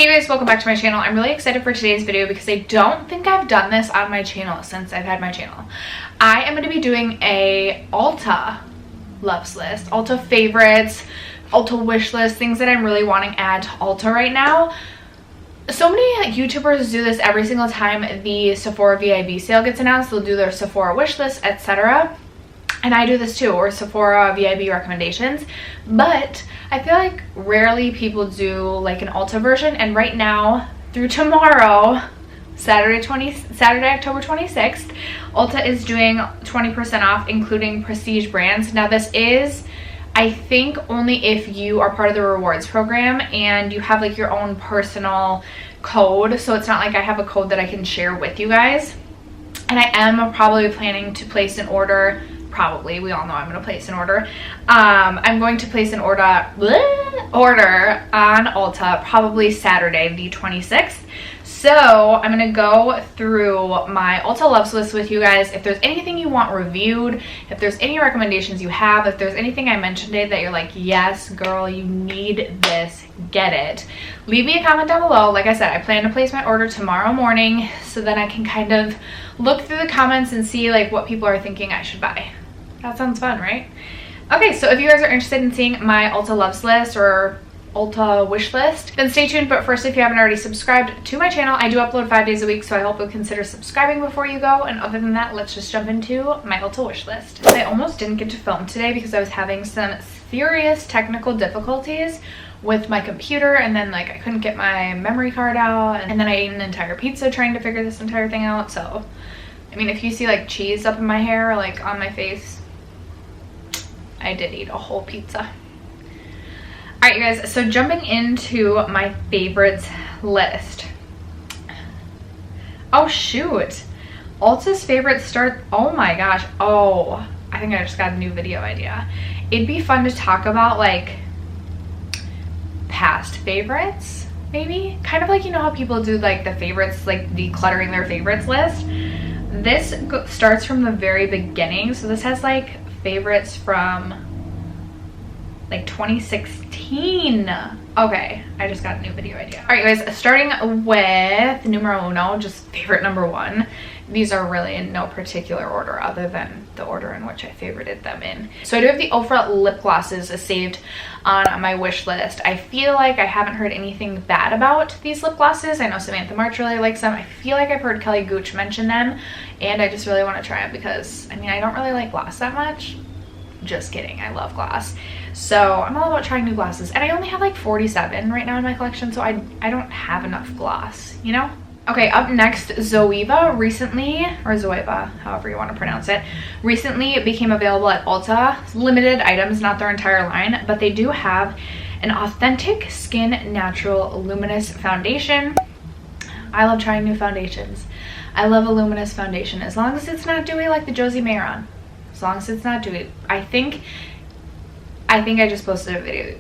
Hey guys, welcome back to my channel. I'm really excited for today's video because I don't think I've done this on my channel since I've had my channel. I am going to be doing a Ulta loves list, Ulta favorites, Ulta wish list, things that I'm really wanting to add to Ulta right now. So many YouTubers do this every single time the Sephora VIB sale gets announced. They'll do their Sephora wish list, etc. And I do this too, or Sephora VIB recommendations. But I feel like rarely people do like an Ulta version. And right now, through tomorrow, Saturday, October 26th, Ulta is doing 20% off, including prestige brands. Now this is, I think, only if you are part of the rewards program and you have like your own personal code. So it's not like I have a code that I can share with you guys. And I am probably planning to place an order. Probably, we all know I'm going to place an order. I'm going to place an order on Ulta probably Saturday the 26th. So I'm going to go through my Ulta loves list with you guys. If there's anything you want reviewed, if there's any recommendations you have, if there's anything I mentioned today that you're like, yes girl, you need this, get it, leave me a comment down below. Like I said, I plan to place my order tomorrow morning so then I can kind of look through the comments and see like what people are thinking I should buy. That sounds fun, right? Okay, so if you guys are interested in seeing my Ulta loves list or Ulta wish list, then stay tuned. But first, if you haven't already subscribed to my channel, I do upload 5 days a week, so I hope you'll consider subscribing before you go. And other than that, let's just jump into my Ulta wish list. I almost didn't get to film today because I was having some serious technical difficulties with my computer, and then like I couldn't get my memory card out, and then I ate an entire pizza trying to figure this entire thing out. So I mean, if you see like cheese up in my hair, like on my face, I did eat a whole pizza. All right, you guys, so jumping into my favorites list. Oh shoot, Ulta's favorites start, oh my gosh. Oh, I think I just got a new video idea. It'd be fun to talk about like past favorites, maybe. Kind of like, you know how people do like the favorites, like decluttering their favorites list. This starts from the very beginning. So this has like favorites from like 2016. Okay, I just got a new video idea. All right, guys, starting with numero uno, just favorite number one. These are really in no particular order other than the order in which I favorited them in. So I do have the Ulta lip glosses saved on my wish list. I feel like I haven't heard anything bad about these lip glosses. I know Samantha March really likes them. I feel like I've heard Kelly Gooch mention them, and I just really want to try them because, I mean, I don't really like gloss that much. Just kidding, I love gloss. So I'm all about trying new glosses, and I only have like 47 right now in my collection, so I don't have enough gloss, you know? Okay, up next, Zoeva recently, or Zoeva, however you want to pronounce it, recently became available at Ulta. Limited items, not their entire line, but they do have an Authentic Skin Natural Luminous Foundation. I love trying new foundations. I love a luminous foundation, as long as it's not dewy like the Josie Mayeron. As long as it's not dewy. I think I just posted a video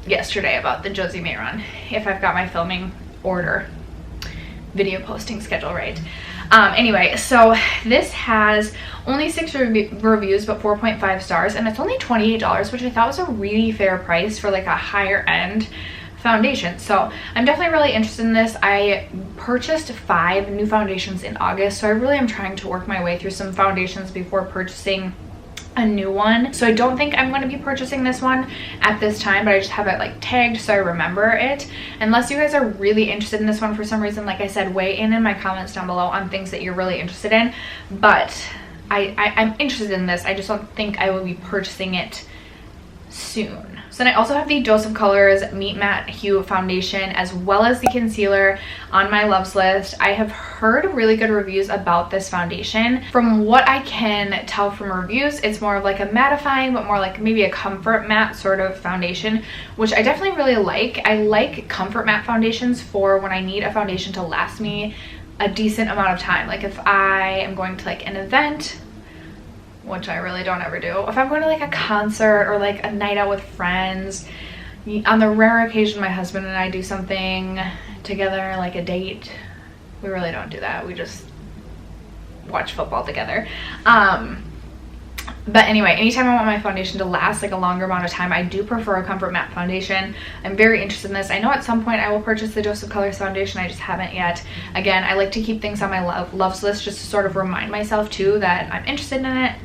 yesterday about the Josie Mayeron, if I've got my filming order video posting schedule right. Anyway, so this has only 6 reviews but 4.5 stars, and it's only $28, which I thought was a really fair price for like a higher end foundation. So I'm definitely really interested in this. I purchased 5 new foundations in August, so I really am trying to work my way through some foundations before purchasing a new one. So I don't think I'm going to be purchasing this one at this time, but I just have it like tagged so I remember it. Unless you guys are really interested in this one for some reason, like I said, weigh in my comments down below on things that you're really interested in. But I'm interested in this. I just don't think I will be purchasing it soon. So then I also have the Dose of Colors Meet Matte Hue Foundation, as well as the concealer on my loves list. I have heard really good reviews about this foundation. From what I can tell from reviews, it's more of like a mattifying, but more like maybe a comfort matte sort of foundation, which I definitely really like. I like comfort matte foundations for when I need a foundation to last me a decent amount of time. Like if I am going to like an event, which I really don't ever do. If I'm going to like a concert or like a night out with friends, on the rare occasion my husband and I do something together, like a date, we really don't do that. We just watch football together. But anyway, anytime I want my foundation to last like a longer amount of time, I do prefer a Comfort Matte foundation. I'm very interested in this. I know at some point I will purchase the Dose of Colors foundation. I just haven't yet. Again, I like to keep things on my loves list just to sort of remind myself too that I'm interested in it.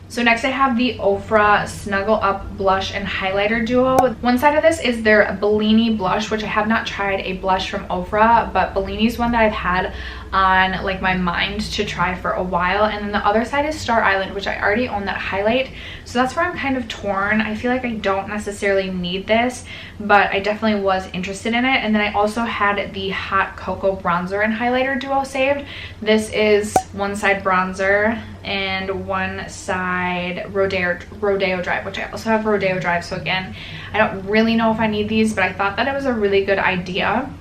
So next I have the Ofra Snuggle Up Blush and Highlighter Duo. One side of this is their Bellini blush, which I have not tried a blush from Ofra, but Bellini's one that I've had on like my mind to try for a while. And then the other side is Star Island, which I already own that highlight, so that's where I'm kind of torn. I feel like I don't necessarily need this, but I definitely was interested in it. And then I also had the Hot Cocoa Bronzer and Highlighter Duo saved. This is one side bronzer and one side Rodeo Drive, which I also have Rodeo Drive. So again, I don't really know if I need these, but I thought that it was a really good idea,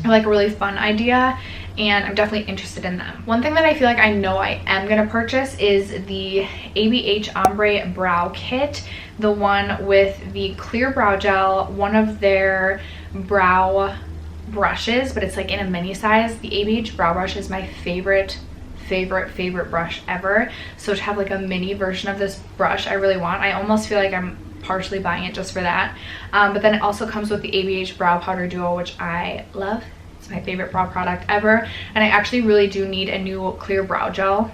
or like a really fun idea, and I'm definitely interested in them. One thing that I feel like I know I am gonna purchase is the ABH Ombre Brow Kit, the one with the clear brow gel, one of their brow brushes, but it's like in a mini size. The ABH brow brush is my favorite brush ever, so to have like a mini version of this brush I really want. I almost feel like I'm partially buying it just for that. But then it also comes with the ABH Brow Powder Duo, which I love. It's my favorite brow product ever, and I actually really do need a new clear brow gel.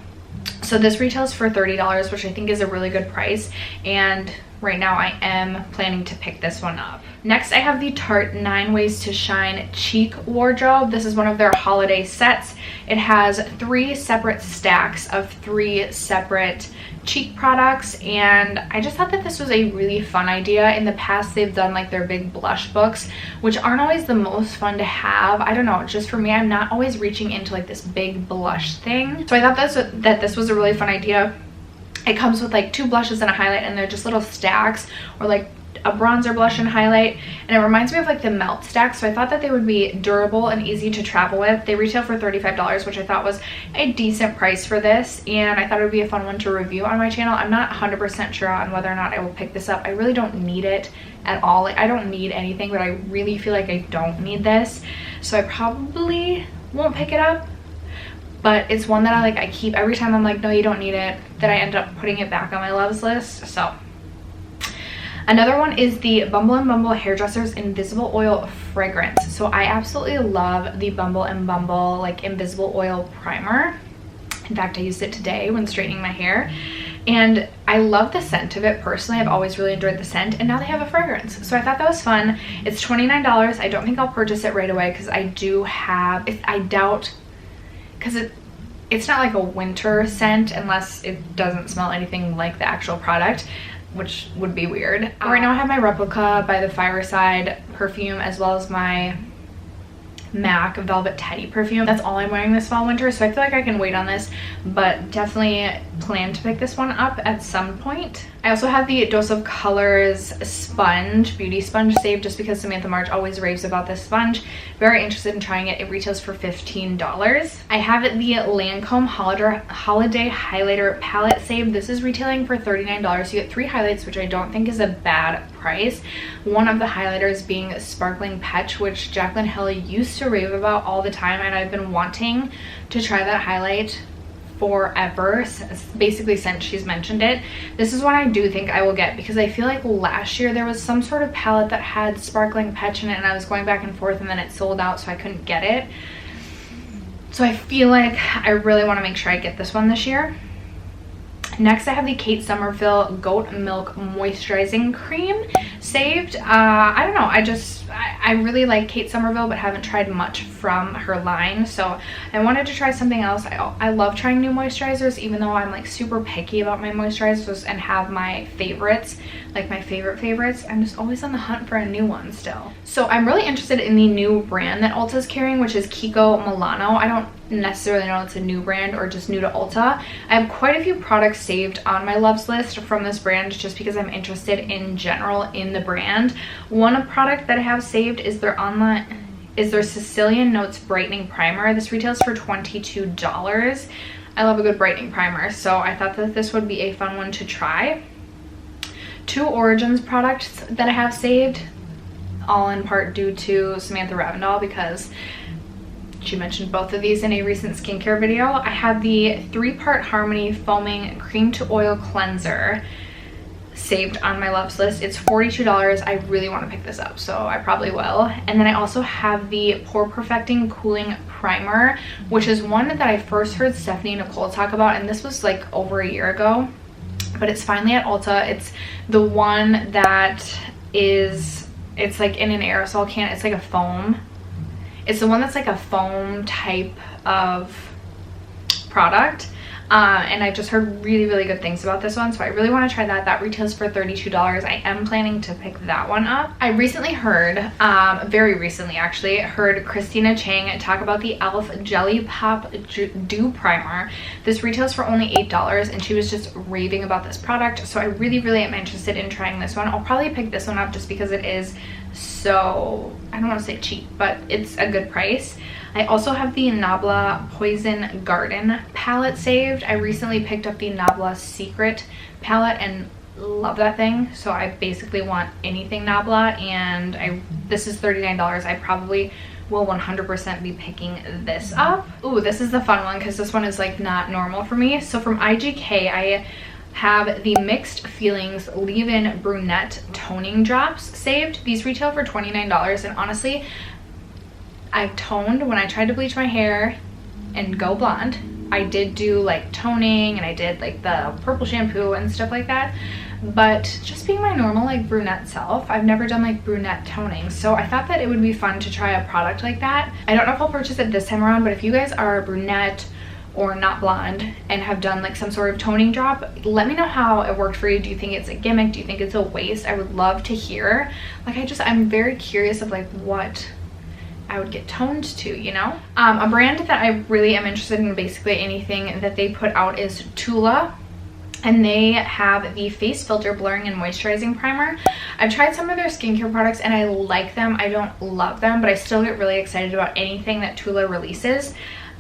So this retails for $30, which I think is a really good price, and right now I am planning to pick this one up. Next, I have the Tarte 9 Ways to Shine Cheek Wardrobe. This is one of their holiday sets. It has 3 separate stacks of 3 separate cheek products, and I just thought that this was a really fun idea. In the past, they've done like their big blush books, which aren't always the most fun to have. I don't know, just for me, I'm not always reaching into like this big blush thing. So I thought that this was a really fun idea. It comes with like 2 blushes and a highlight, and they're just little stacks, or like a bronzer, blush, and highlight, and it reminds me of like the melt stack. So I thought that they would be durable and easy to travel with. They retail for $35, which I thought was a decent price for this, and I thought it would be a fun one to review on my channel. I'm not 100% sure on whether or not I will pick this up. I really don't need it at all. Like, I don't need anything, but I really feel like I don't need this, so I probably won't pick it up. But it's one that I keep every time I'm like, no, you don't need it, that I end up putting it back on my loves list. So another one is the Bumble & Bumble Hairdressers Invisible Oil Fragrance. So I absolutely love the Bumble & Bumble like Invisible Oil Primer. In fact, I used it today when straightening my hair, and I love the scent of it personally. I've always really enjoyed the scent, and now they have a fragrance, so I thought that was fun. It's $29. I don't think I'll purchase it right away because I do have, I doubt, because it's not like a winter scent unless it doesn't smell anything like the actual product, which would be weird. Right now I have my Replica by the Fireside perfume, as well as my MAC Velvet Teddy perfume. That's all I'm wearing this fall winter, so I feel like I can wait on this, but definitely plan to pick this one up at some point. I also have the Dose of Colors sponge, beauty sponge saved, just because Samantha March always raves about this sponge. Very interested in trying it. It retails for $15. I have the Lancome Holiday Highlighter Palette saved. This is retailing for $39. You get 3 highlights, which I don't think is a bad price. One of the highlighters being Sparkling Peach, which Jaclyn Hill used to rave about all the time, and I've been wanting to try that highlight forever, basically since she's mentioned it. This is one I do think I will get, because I feel like last year there was some sort of palette that had Sparkling Peach in it, and I was going back and forth, and then it sold out, so I couldn't get it. So I feel like I really want to make sure I get this one this year. Next, I have the Kate Somerville Goat Milk Moisturizing Cream saved. I don't know, I really like Kate Somerville, but haven't tried much from her line, so I wanted to try something else. I love trying new moisturizers, even though I'm like super picky about my moisturizers and have my favorites, like my favorites. I'm just always on the hunt for a new one still. So I'm really interested in the new brand that Ulta's carrying, which is Kiko Milano. I don't necessarily know it's a new brand or just new to Ulta. I have quite a few products saved on my loves list from this brand, just because I'm interested in general in the brand. One product that I have saved is their Sicilian Notes Brightening Primer. This retails for $22. I love a good brightening primer, so I thought that this would be a fun one to try. 2 Origins products that I have saved, all in part due to Samantha Ravndal, because She mentioned both of these in a recent skincare video. I have the 3-part Harmony Foaming Cream to Oil Cleanser saved on my loves list. It's $42. I really want to pick this up, so I probably will. And then I also have the Pore Perfecting Cooling Primer, which is one that I first heard Stephanie Nicole talk about, and this was like over a year ago, but it's finally at Ulta. It's the one that is, it's like in an aerosol can. It's like a foam. It's the one that's like a foam type of product. And I've just heard really, really good things about this one, so I really want to try that. That retails for $32. I am planning to pick that one up. I recently heard, very recently actually, heard Christina Chang talk about the e.l.f. Jelly Pop Dew Primer. This retails for only $8, and she was just raving about this product, so I really, really am interested in trying this one. I'll probably pick this one up just because it is so, I don't want to say cheap, but it's a good price. I also have the Nabla Poison Garden palette saved. I recently picked up the Nabla Secret palette and love that thing. So I basically want anything Nabla, and this is $39. I probably will 100% be picking this up. Ooh, this is the fun one because this one is like not normal for me. So from IGK, I have the Mixed Feelings Leave-In Brunette Toning Drops saved. These retail for $29, and honestly, I've toned when I tried to bleach my hair and go blonde. I did do like toning, and I did like the purple shampoo and stuff like that, but just being my normal like brunette self, I've never done like brunette toning, so I thought that it would be fun to try a product like that. I don't know if I'll purchase it this time around, but if you guys are brunette or not blonde and have done like some sort of toning drop, let me know how it worked for you. Do you think it's a gimmick? Do you think it's a waste? I would love to hear. Like, I'm very curious of like what I would get toned to, you know? A brand that I really am interested in, basically anything that they put out, is Tula, and they have the Face Filter Blurring and Moisturizing Primer. I've tried some of their skincare products and I like them. I don't love them, but I still get really excited about anything that Tula releases,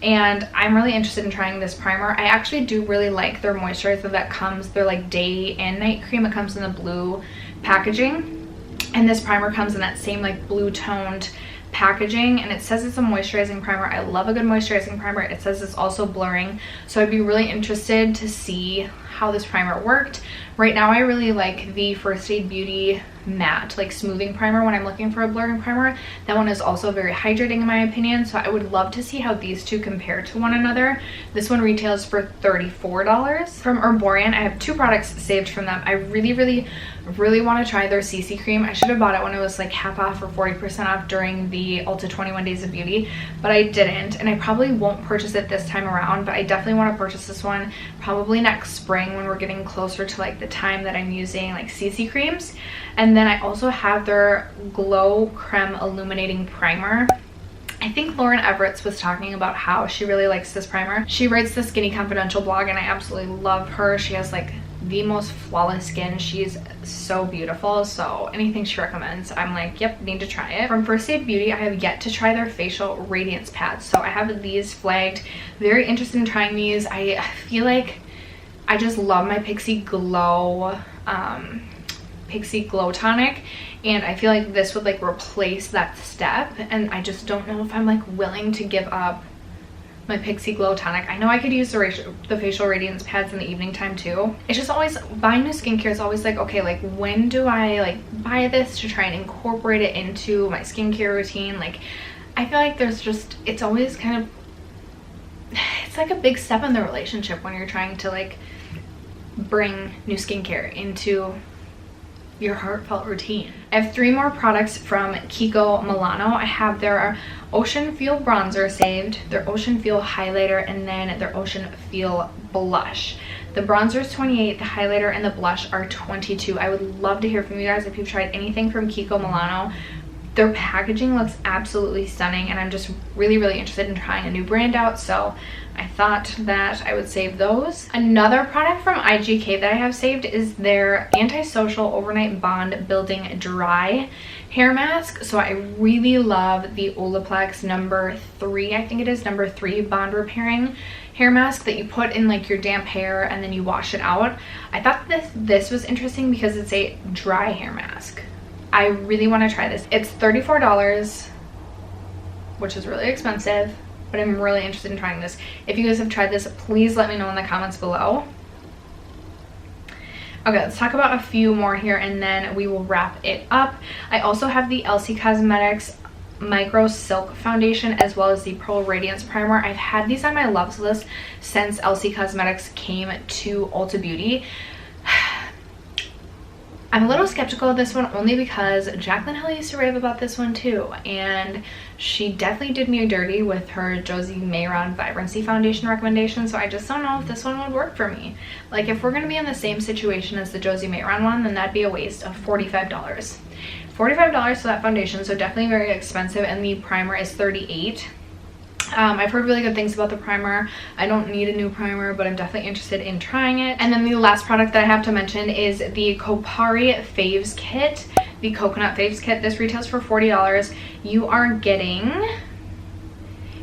and I'm really interested in trying this primer. I actually do really like their moisturizer that comes, their like day and night cream. It comes in the blue packaging, and this primer comes in that same like blue toned packaging, and it says it's a moisturizing primer. I love a good moisturizing primer. It says it's also blurring, so I'd be really interested to see how this primer worked. Right now I really like the First Aid Beauty matte like smoothing primer when I'm looking for a blurring primer. That one is also very hydrating in my opinion, so I would love to see how these two compare to one another. This one retails for $34. From Herborian, I have 2 products saved from them. I really want to try their CC cream. I should have bought it when it was like half off or 40% off during the Ulta 21 Days of Beauty, but I didn't, and I probably won't purchase it this time around, but I definitely want to purchase this one probably next spring when we're getting closer to like the time that I'm using like CC creams. And then I also have their Glow Creme Illuminating Primer. I think Lauren Everett was talking about how she really likes this primer. She writes the Skinny Confidential blog, and I absolutely love her. She has like the most flawless skin. She's so beautiful, so anything she recommends, I'm like, yep, need to try it. From First Aid Beauty, I have yet to try their facial radiance pads, so I have these flagged. Very interested in trying these. I feel like I just love my Pixie Glow Tonic, and I feel like this would like replace that step, and I just don't know if I'm like willing to give up my Pixie Glow Tonic. I know I could use the facial radiance pads in the evening time too. It's just always, buying new skincare is always like, okay, like when do I like buy this to try and incorporate it into my skincare routine? Like, I feel like there's just, it's always kind of, it's like a big step in the relationship when you're trying to like bring new skincare into your heartfelt routine. I have 3 more products from Kiko Milano. I have their Ocean Feel Bronzer saved, their Ocean Feel Highlighter, and then their Ocean Feel Blush. The bronzer is $28, the highlighter and the blush are $22. I would love to hear from you guys if you've tried anything from Kiko Milano. Their packaging looks absolutely stunning, and I'm just really interested in trying a new brand out, so I thought that I would save those. Another product from IGK that I have saved is their Antisocial Overnight Bond Building Dry Hair Mask. So I really love the Olaplex number 3, I think it is number 3 bond repairing hair mask that you put in like your damp hair and then you wash it out. I thought this was interesting because it's a dry hair mask. I really want to try this. It's $34, which is really expensive, but I'm really interested in trying this. If you guys have tried this, please let me know in the comments below. Okay, let's talk about a few more here and then we will wrap it up. I also have the LC Cosmetics Micro Silk Foundation as well as the Pearl Radiance Primer. I've had these on my loves list since LC Cosmetics came to Ulta Beauty. I'm a little skeptical of this one only because Jaclyn Hill used to rave about this one too, and she definitely did me dirty with her Josie Maran Vibrancy Foundation recommendation, so I just don't know if this one would work for me. Like, if we're going to be in the same situation as the Josie Maran one, then that'd be a waste of $45. $45 for that foundation, so definitely very expensive, and the primer is $38. I've heard really good things about the primer. I don't need a new primer, but I'm definitely interested in trying it. And then the last product that I have to mention is the Kopari Faves Kit, the Coconut Faves Kit. This retails for $40. You are getting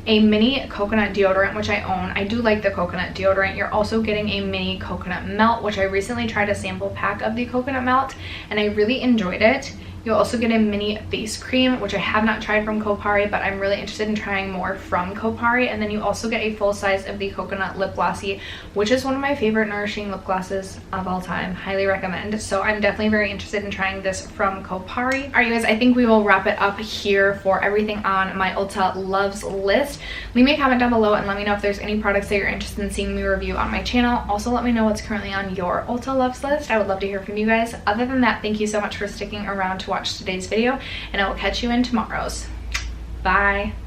a mini coconut deodorant, which I own. I do like the coconut deodorant. You're also getting a mini coconut melt, which I recently tried a sample pack of the coconut melt and I really enjoyed it. You'll also get a mini face cream, which I have not tried from Kopari, but I'm really interested in trying more from Kopari. And then you also get a full size of the Coconut Lip Glossy, which is one of my favorite nourishing lip glosses of all time. Highly recommend. So I'm definitely very interested in trying this from Kopari. All right, you guys, I think we will wrap it up here for everything on my Ulta Loves list. Leave me a comment down below and let me know if there's any products that you're interested in seeing me review on my channel. Also, let me know what's currently on your Ulta Loves list. I would love to hear from you guys. Other than that, thank you so much for sticking around to watch today's video, and I will catch you in tomorrow's. Bye.